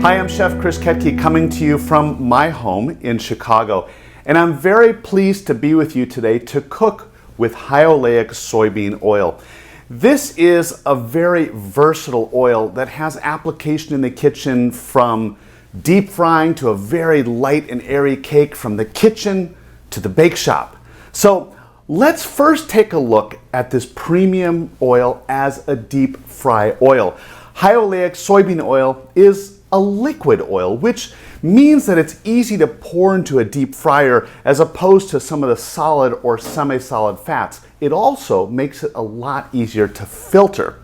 Hi, I'm Chef Chris Koetke coming to you from my home in Chicago, and I'm very pleased to be with you today to cook with high oleic soybean oil. This is a very versatile oil that has application in the kitchen, from deep frying to a very light and airy cake, from the kitchen to the bake shop. So let's first take a look at this premium oil as a deep fry oil. High oleic soybean oil is a liquid oil, which means that it's easy to pour into a deep fryer as opposed to some of the solid or semi-solid fats. It also makes it a lot easier to filter.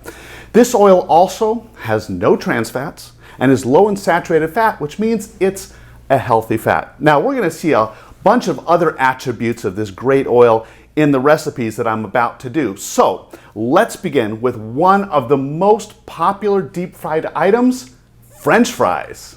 This oil also has no trans fats and is low in saturated fat, which means it's a healthy fat. Now, we're going to see a bunch of other attributes of this great oil in the recipes that I'm about to do. So let's begin with one of the most popular deep fried items, French fries.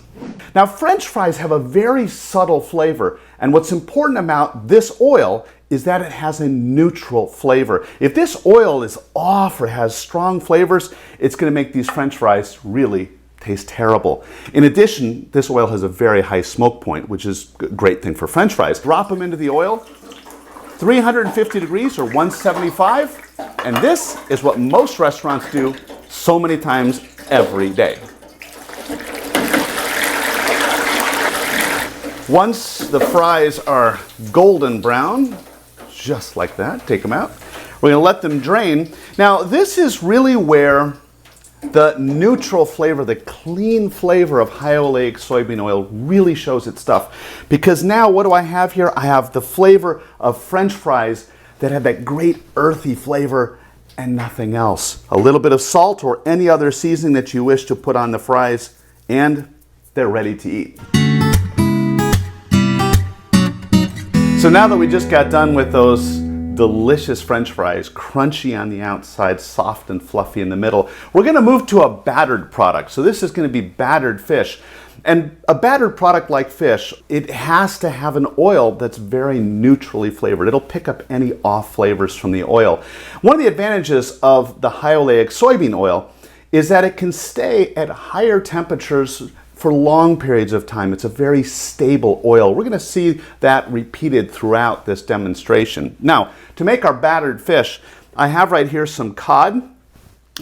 Now, French fries have a very subtle flavor, and what's important about this oil is that it has a neutral flavor. If this oil is off or has strong flavors, it's going to make these French fries really taste terrible. In addition, this oil has a very high smoke point, which is a great thing for French fries. Drop them into the oil, 350 degrees or 175, and this is what most restaurants do so many times every day. Once the fries are golden brown, just like that, take them out. We're going to let them drain. Now, this is really where the neutral flavor, the clean flavor of high oleic soybean oil really shows its stuff. Because now what do I have here? I have the flavor of French fries that have that great earthy flavor and nothing else. A little bit of salt or any other seasoning that you wish to put on the fries, and they're ready to eat. So now that we just got done with those delicious French fries, crunchy on the outside, soft and fluffy in the middle, we're going to move to a battered product. So this is going to be battered fish. And a battered product like fish, it has to have an oil that's very neutrally flavored. It'll pick up any off flavors from the oil. One of the advantages of the high oleic soybean oil is that it can stay at higher temperatures for long periods of time. It's a very stable oil. We're going to see that repeated throughout this demonstration. Now, to make our battered fish, I have right here some cod,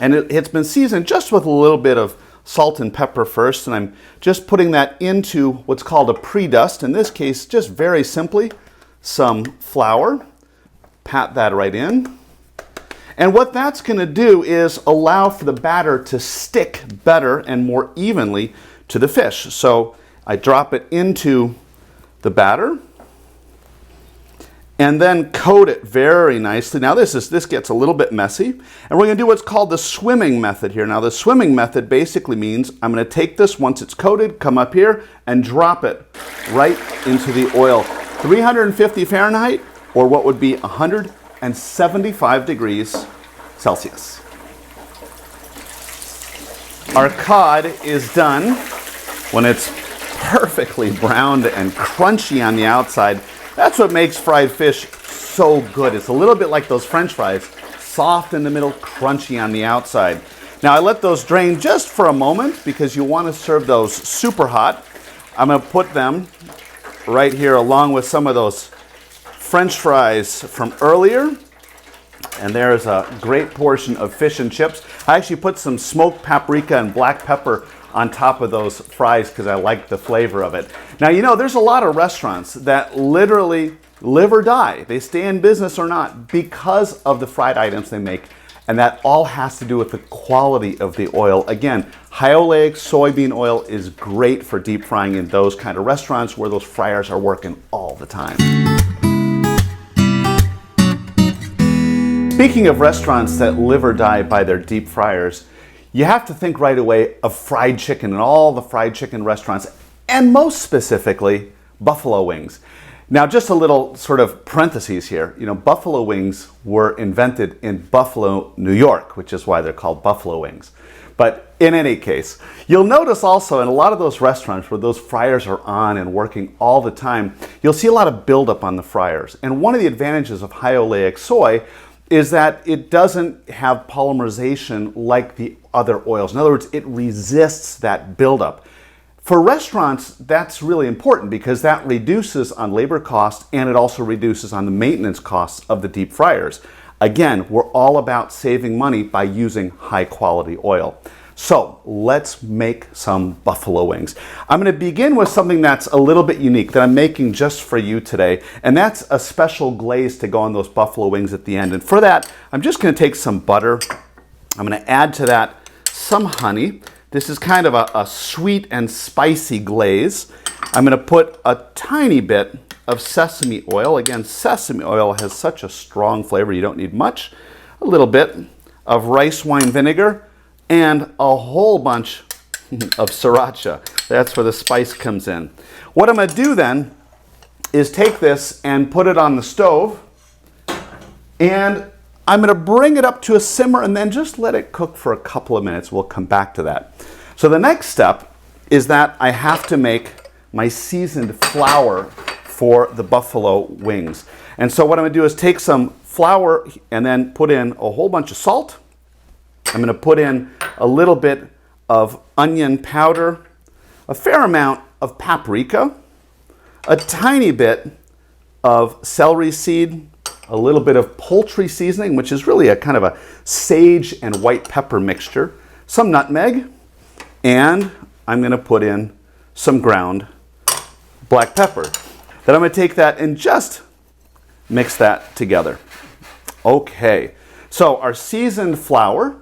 and it's been seasoned just with a little bit of salt and pepper first, and I'm just putting that into what's called a pre-dust. In this case, just very simply, some flour. Pat that right in. And what that's going to do is allow for the batter to stick better and more evenly to the fish. So I drop it into the batter and then coat it very nicely. Now this gets a little bit messy, and we're going to do what's called the swimming method here. Now the swimming method basically means I'm going to take this once it's coated, come up here and drop it right into the oil. 350 Fahrenheit, or what would be 175 degrees Celsius. Our cod is done. When it's perfectly browned and crunchy on the outside, that's what makes fried fish so good. It's a little bit like those French fries, soft in the middle, crunchy on the outside. Now I let those drain just for a moment because you want to serve those super hot. I'm going to put them right here along with some of those French fries from earlier. And there's a great portion of fish and chips. I actually put some smoked paprika and black pepper on top of those fries because I like the flavor of it. Now, you know, there's a lot of restaurants that literally live or die. They stay in business or not because of the fried items they make. And that all has to do with the quality of the oil. Again, high oleic soybean oil is great for deep frying in those kind of restaurants where those fryers are working all the time. Speaking of restaurants that live or die by their deep fryers, you have to think right away of fried chicken and all the fried chicken restaurants, and most specifically, buffalo wings. Now, just a little sort of parentheses here. You know, buffalo wings were invented in Buffalo, New York, which is why they're called buffalo wings. But in any case, you'll notice also in a lot of those restaurants where those fryers are on and working all the time, you'll see a lot of buildup on the fryers. And one of the advantages of high oleic soy is that it doesn't have polymerization like the other oils. In other words, it resists that buildup. For restaurants, that's really important because that reduces on labor costs and it also reduces on the maintenance costs of the deep fryers. Again, we're all about saving money by using high quality oil. So let's make some buffalo wings. I'm going to begin with something that's a little bit unique that I'm making just for you today, and that's a special glaze to go on those buffalo wings at the end. And for that, I'm just going to take some butter. I'm going to add to that some honey. This is kind of a sweet and spicy glaze. I'm going to put a tiny bit of sesame oil. Again, sesame oil has such a strong flavor, you don't need much. A little bit of rice wine vinegar, and a whole bunch of sriracha. That's where the spice comes in. What I'm going to do then is take this and put it on the stove, and I'm going to bring it up to a simmer and then just let it cook for a couple of minutes. We'll come back to that. So the next step is that I have to make my seasoned flour for the buffalo wings. And so what I'm going to do is take some flour and then put in a whole bunch of salt. I'm going to put in a little bit of onion powder, a fair amount of paprika, a tiny bit of celery seed, a little bit of poultry seasoning, which is really a kind of a sage and white pepper mixture, some nutmeg, and I'm going to put in some ground black pepper. Then I'm going to take that and just mix that together. Okay, so our seasoned flour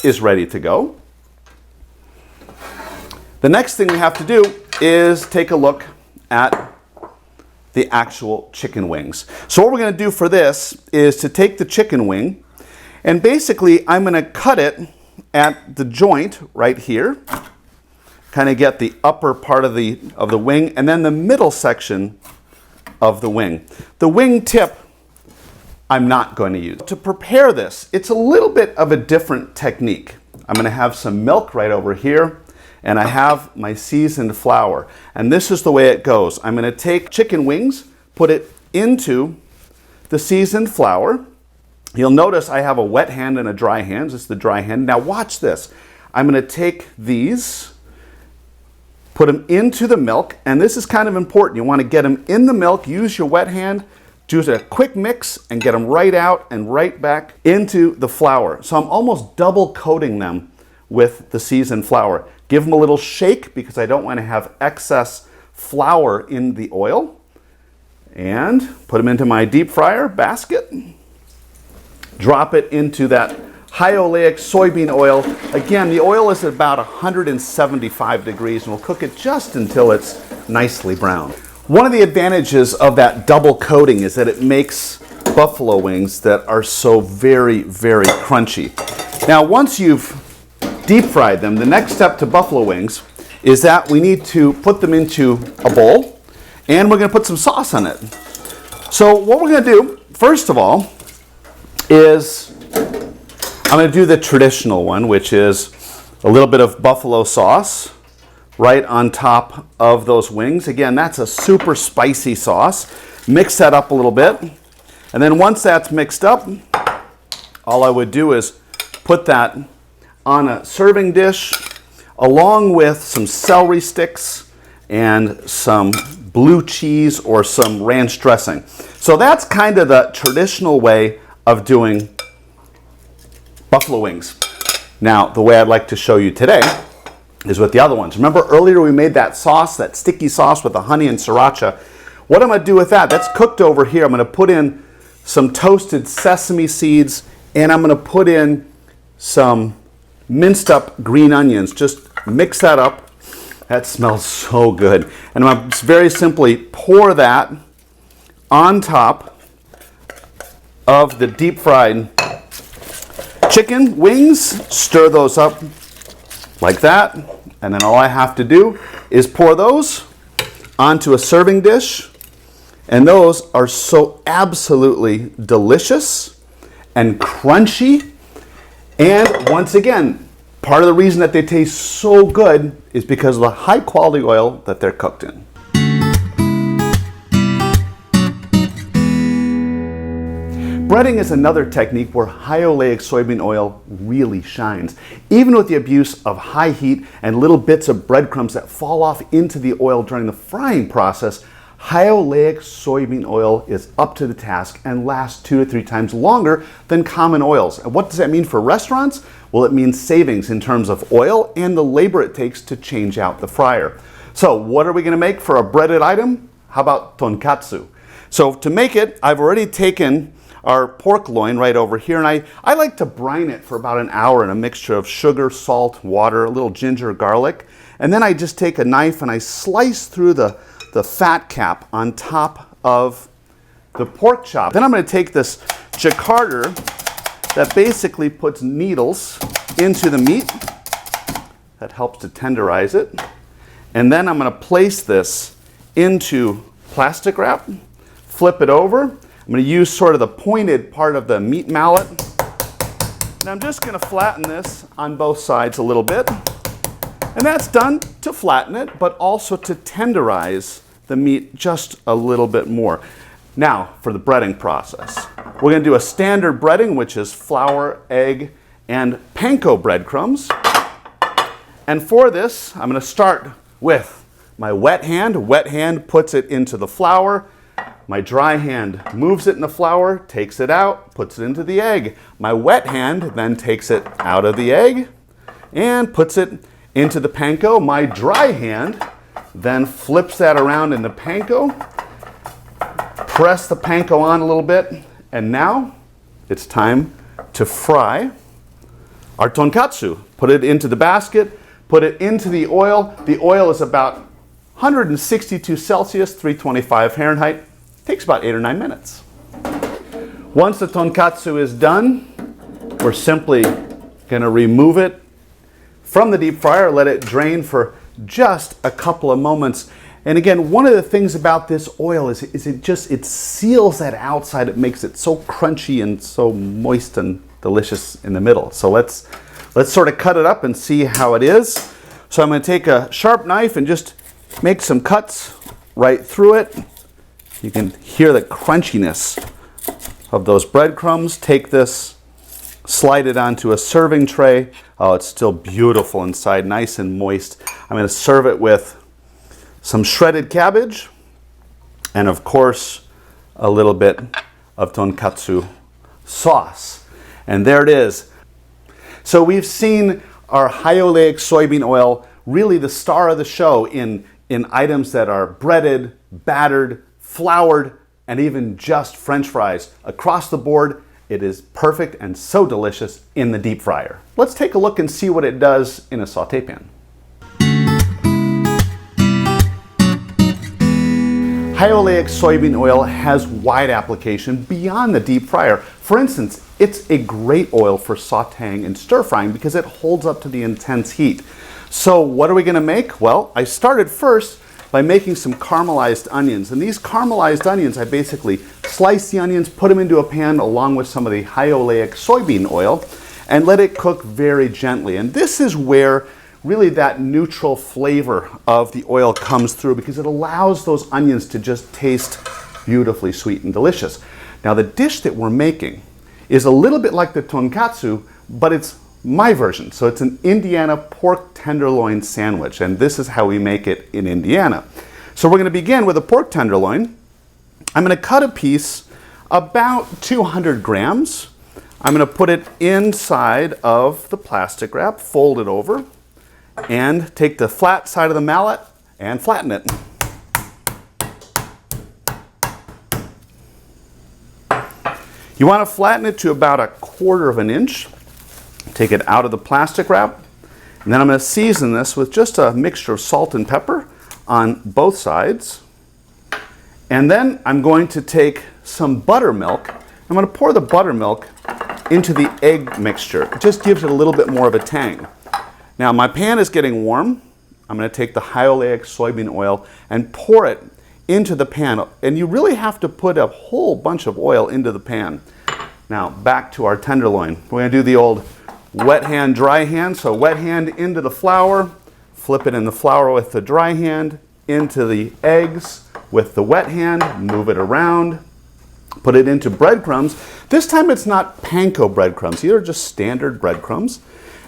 is ready to go. The next thing we have to do is take a look at the actual chicken wings. So what we're going to do for this is to take the chicken wing, and basically I'm going to cut it at the joint right here, kind of get the upper part of the wing and then the middle section of the wing. The wing tip I'm not going to use. To prepare this, it's a little bit of a different technique. I'm going to have some milk right over here, and I have my seasoned flour. And this is the way it goes. I'm going to take chicken wings, put it into the seasoned flour. You'll notice I have a wet hand and a dry hand. This is the dry hand. Now watch this. I'm going to take these, put them into the milk, and this is kind of important. You want to get them in the milk, use your wet hand, do a quick mix, and get them right out and right back into the flour. So I'm almost double coating them with the seasoned flour. Give them a little shake because I don't want to have excess flour in the oil. And put them into my deep fryer basket. Drop it into that high oleic soybean oil. Again, the oil is about 175 degrees, and we'll cook it just until it's nicely brown. One of the advantages of that double coating is that it makes buffalo wings that are so very, very crunchy. Now, once you've deep fried them, the next step to buffalo wings is that we need to put them into a bowl, and we're going to put some sauce on it. So what we're going to do, first of all, is I'm going to do the traditional one, which is a little bit of buffalo sauce right on top of those wings. Again, that's a super spicy sauce. Mix that up a little bit. And then once that's mixed up, all I would do is put that on a serving dish along with some celery sticks and some blue cheese or some ranch dressing. So that's kind of the traditional way of doing buffalo wings. Now, the way I'd like to show you today is with the other ones. Remember earlier we made that sauce, that sticky sauce with the honey and sriracha. What I'm going to do with that, that's cooked over here. I'm going to put in some toasted sesame seeds, and I'm going to put in some minced up green onions. Just mix that up. That smells so good. And I'm going to very simply pour that on top of the deep fried chicken wings. Stir those up like that, and then all I have to do is pour those onto a serving dish, and those are so absolutely delicious and crunchy. And once again, part of the reason that they taste so good is because of the high quality oil that they're cooked in. Breading is another technique where high oleic soybean oil really shines. Even with the abuse of high heat and little bits of breadcrumbs that fall off into the oil during the frying process, high oleic soybean oil is up to the task and lasts 2 to 3 times longer than common oils. And what does that mean for restaurants? Well, it means savings in terms of oil and the labor it takes to change out the fryer. So what are we going to make for a breaded item? How about tonkatsu? So to make it, I've already taken our pork loin right over here, and I like to brine it for about an hour in a mixture of sugar, salt, water, a little ginger, garlic. And then I just take a knife and I slice through the fat cap on top of the pork chop. Then I'm going to take this jacquarder that basically puts needles into the meat. That helps to tenderize it. And then I'm going to place this into plastic wrap, flip it over. I'm going to use sort of the pointed part of the meat mallet. And I'm just going to flatten this on both sides a little bit. And that's done to flatten it, but also to tenderize the meat just a little bit more. Now, for the breading process. We're going to do a standard breading, which is flour, egg, and panko breadcrumbs. And for this, I'm going to start with my wet hand. Wet hand puts it into the flour. My dry hand moves it in the flour, takes it out, puts it into the egg. My wet hand then takes it out of the egg and puts it into the panko. My dry hand then flips that around in the panko. Press the panko on a little bit, and now it's time to fry our tonkatsu. Put it into the basket, put it into the oil. The oil is about 162 Celsius, 325 Fahrenheit. Takes about 8 or 9 minutes. Once the tonkatsu is done, we're simply going to remove it from the deep fryer, let it drain for just a couple of moments. And again, one of the things about this oil is it seals that outside. It makes it so crunchy and so moist and delicious in the middle. So let's sort of cut it up and see how it is. So I'm going to take a sharp knife and just make some cuts right through it. You can hear the crunchiness of those breadcrumbs. Take this, slide it onto a serving tray. Oh, it's still beautiful inside, nice and moist. I'm going to serve it with some shredded cabbage and, of course, a little bit of tonkatsu sauce. And there it is. So we've seen our high oleic soybean oil, really the star of the show in items that are breaded, battered, floured, and even just French fries. Across the board, it is perfect and so delicious in the deep fryer. Let's take a look and see what it does in a saute pan. High oleic soybean oil has wide application beyond the deep fryer. For instance, it's a great oil for sauteing and stir frying because it holds up to the intense heat. So what are we going to make? Well, I started first by making some caramelized onions. And these caramelized onions, I basically slice the onions, put them into a pan along with some of the high oleic soybean oil, and let it cook very gently. And this is where really that neutral flavor of the oil comes through, because it allows those onions to just taste beautifully sweet and delicious. Now the dish that we're making is a little bit like the tonkatsu, but it's my version. So it's an Indiana pork tenderloin sandwich, and this is how we make it in Indiana. So we're going to begin with a pork tenderloin. I'm going to cut a piece about 200 grams. I'm going to put it inside of the plastic wrap, fold it over, and take the flat side of the mallet and flatten it. You want to flatten it to about 1/4 of an inch. Take it out of the plastic wrap, and then I'm going to season this with just a mixture of salt and pepper on both sides. And then I'm going to take some buttermilk. I'm going to pour the buttermilk into the egg mixture. It just gives it a little bit more of a tang. Now my pan is getting warm. I'm going to take the high oleic soybean oil and pour it into the pan. And you really have to put a whole bunch of oil into the pan. Now back to our tenderloin. We're going to do the old wet hand, dry hand. So wet hand into the flour, flip it in the flour with the dry hand, into the eggs with the wet hand, move it around, put it into breadcrumbs. This time it's not panko breadcrumbs, these are just standard breadcrumbs.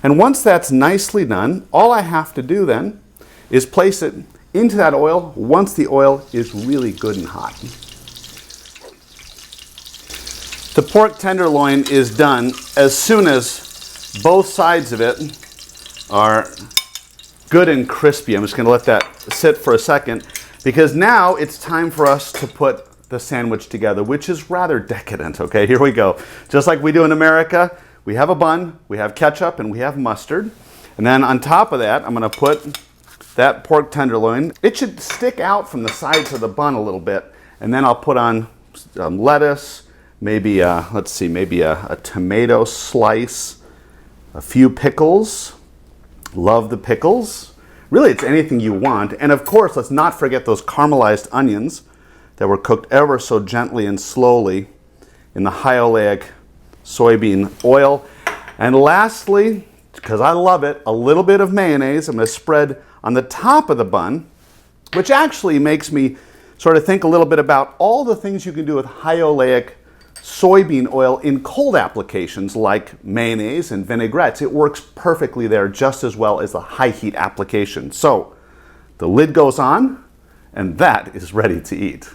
And once that's nicely done, all I have to do then is place it into that oil once the oil is really good and hot. The pork tenderloin is done as soon as both sides of it are good and crispy. I'm just going to let that sit for a second because now it's time for us to put the sandwich together, which is rather decadent. Okay, here we go. Just like we do in America, we have a bun, we have ketchup, and we have mustard. And then on top of that, I'm going to put that pork tenderloin. It should stick out from the sides of the bun a little bit. And then I'll put on lettuce, maybe a tomato slice, a few pickles. Love the pickles. Really, it's anything you want. And of course, let's not forget those caramelized onions that were cooked ever so gently and slowly in the high oleic soybean oil. And lastly, because I love it, a little bit of mayonnaise. I'm going to spread on the top of the bun, which actually makes me sort of think a little bit about all the things you can do with high oleic soybean oil in cold applications like mayonnaise and vinaigrettes. It works perfectly there just as well as the high heat application. So the lid goes on and that is ready to eat.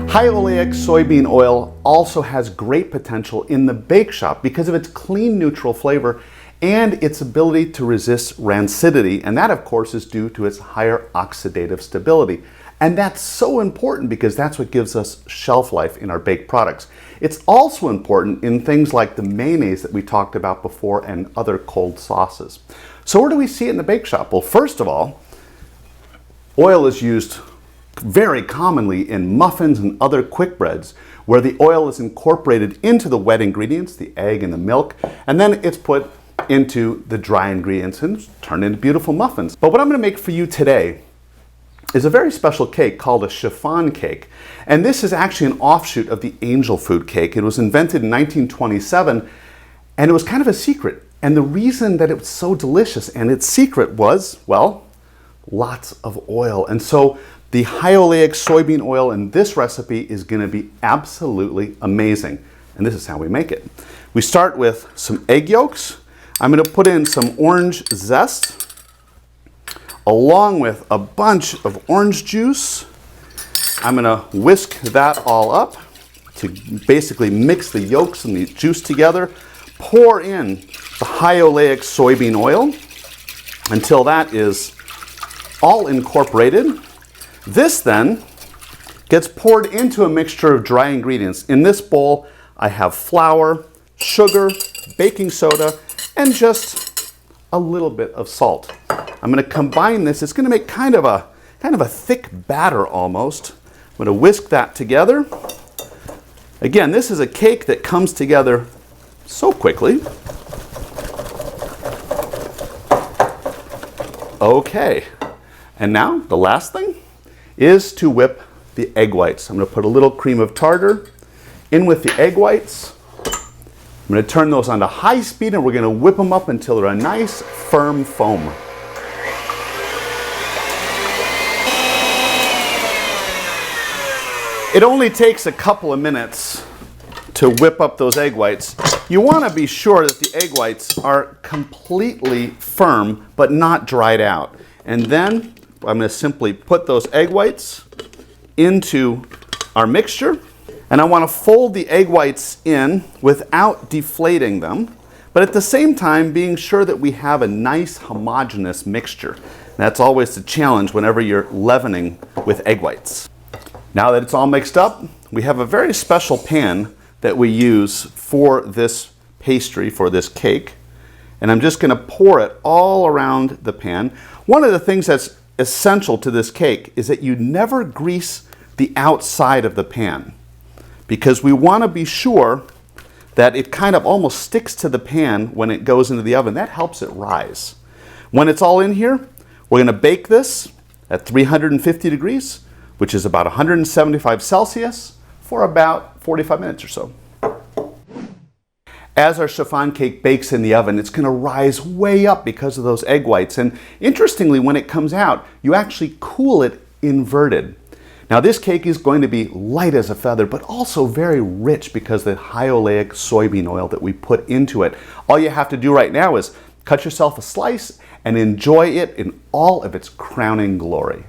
High oleic soybean oil also has great potential in the bake shop because of its clean, neutral flavor and its ability to resist rancidity, and that of course is due to its higher oxidative stability. And that's so important because that's what gives us shelf life in our baked products. It's also important in things like the mayonnaise that we talked about before and other cold sauces. So where do we see it in the bake shop? Well, first of all, oil is used very commonly in muffins and other quick breads where the oil is incorporated into the wet ingredients, the egg and the milk, and then it's put into the dry ingredients and turned into beautiful muffins. But what I'm going to make for you today is a very special cake called a chiffon cake. And this is actually an offshoot of the angel food cake. It was invented in 1927 and it was kind of a secret. And the reason that it was so delicious and its secret was, well, lots of oil. And so the high oleic soybean oil in this recipe is going to be absolutely amazing. And this is how we make it. We start with some egg yolks. I'm going to put in some orange zest along with a bunch of orange juice. I'm going to whisk that all up to basically mix the yolks and the juice together. Pour in the high oleic soybean oil until that is all incorporated. This then gets poured into a mixture of dry ingredients. In this bowl, I have flour, sugar, baking soda, and just a little bit of salt. I'm going to combine this. It's going to make kind of a thick batter almost. I'm going to whisk that together. Again, this is a cake that comes together so quickly. Okay, and now the last thing is to whip the egg whites. I'm going to put a little cream of tartar in with the egg whites. I'm going to turn those on to high speed and we're going to whip them up until they're a nice firm foam. It only takes a couple of minutes to whip up those egg whites. You want to be sure that the egg whites are completely firm but not dried out. And then I'm going to simply put those egg whites into our mixture. And I want to fold the egg whites in without deflating them, but at the same time being sure that we have a nice homogeneous mixture. That's always the challenge whenever you're leavening with egg whites. Now that it's all mixed up, we have a very special pan that we use for this pastry, for this cake. And I'm just going to pour it all around the pan. One of the things that's essential to this cake is that you never grease the outside of the pan, because we want to be sure that it kind of almost sticks to the pan when it goes into the oven. That helps it rise. When it's all in here, we're going to bake this at 350 degrees, which is about 175 Celsius, for about 45 minutes or so. As our chiffon cake bakes in the oven, it's going to rise way up because of those egg whites. And interestingly, when it comes out, you actually cool it inverted, Now this cake is going to be light as a feather, but also very rich because of the high oleic soybean oil that we put into it. All you have to do right now is cut yourself a slice and enjoy it in all of its crowning glory.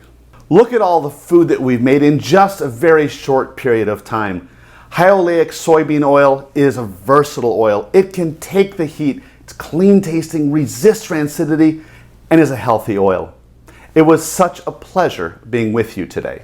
Look at all the food that we've made in just a very short period of time. High oleic soybean oil is a versatile oil. It can take the heat, it's clean tasting, resists rancidity, and is a healthy oil. It was such a pleasure being with you today.